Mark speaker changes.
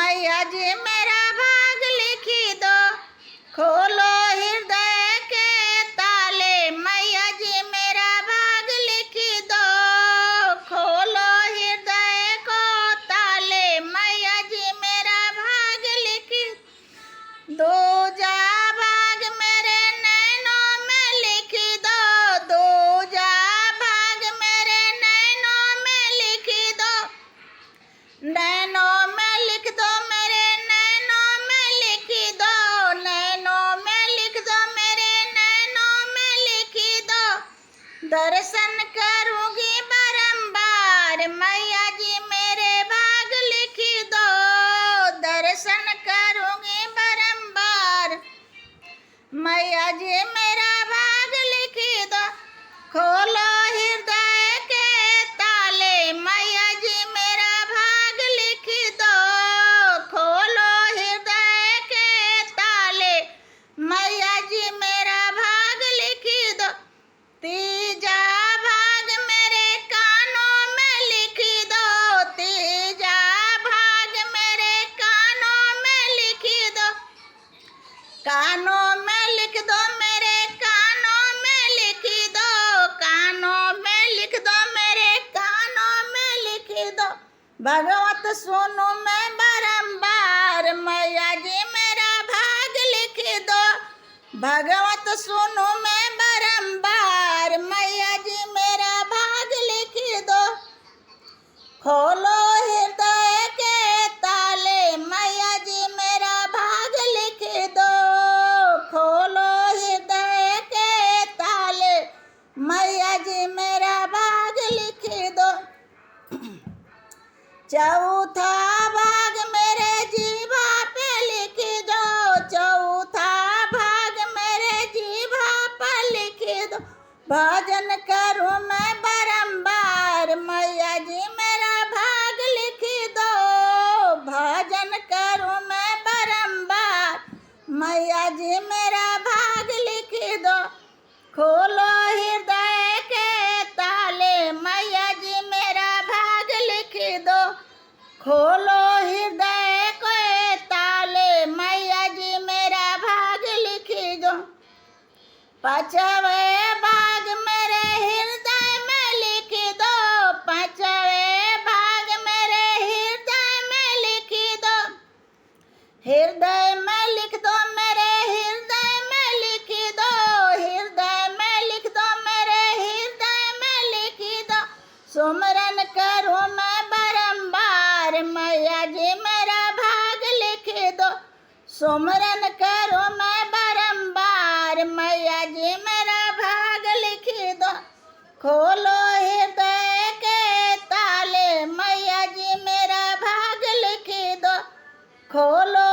Speaker 1: मैया जी मेरा भाग लिखी दो, खोलो हृदय के ताले। मैया जी मेरा भाग लिखी दो, खोलो हृदय को ताले। मैया जी मेरा भाग लिखी दो, जा भाग मेरे नैनों में लिख दो, दो जा भाग मेरे नैनों में लिख दो, नैनों में लिख दो मेरे नैनों में लिख दो, नैनों में लिख दो मेरे नैनों में लिख दो। दर्शन करूंगी बारंबार, मैया जी मेरे भाग लिख दो, दर्शन करूंगी बारंबार। मैया जी मेरा भाग लिख दो, खोलो हृदय के ताले। मैया जी मेरा भाग लिख दो, खोलो हृदय के ताले। मैया जी मेरा भाग लिख दो, तीजा भाग मेरे कानों में लिख दो, तीजा भाग मेरे कानों में लिख दो, कानों में लिख दो मेरे कानों में लिख दो, कानों में लिख दो मेरे कानों में लिख दो। भगवत सुनो मैं बारंबार, मैया जी मेरा भाग लिख दो, भगवत सुनो मैं बारंबार। मैया जी मेरा भाग लिख दो, खोलो हृदय के ताले। मैया जी मेरा भाग लिख दो, खोलो हृदय के ताले। मैया जी मेरा भाग लिख दो। चौथा भाग मेरे जीवा पे लिख दो, चौथा भाग मेरे जीवा पर लिख दो। भजन करूं मैं बारंबार, मैया जी मेरा भाग लिख दो, भजन करूं मैं बारंबार। मैया जी मेरा भाग लिख दो, खोलो हृदय के ताले। मैया जी मेरा भाग लिख दो, खोलो हृदय के ताले। मैया जी मेरा भाग लिख दो। पांचवे भाग मेरे हृदय में लिख दो, पांचवे भाग मेरे हृदय में लिख दो, हृदय में लिख दो मेरे हृदय में लिख दो, हृदय में लिख दो मेरे हृदय में लिख दो। सुमरन करूं मैं बारंबार, मैया जी मेरा भाग लिख दो, सुमरन करूं मैं बारंबार। मैया जी मेरा भाग लिख दो, खोलो हृदय के ताले। मैया जी मेरा भाग लिख दो, खोलो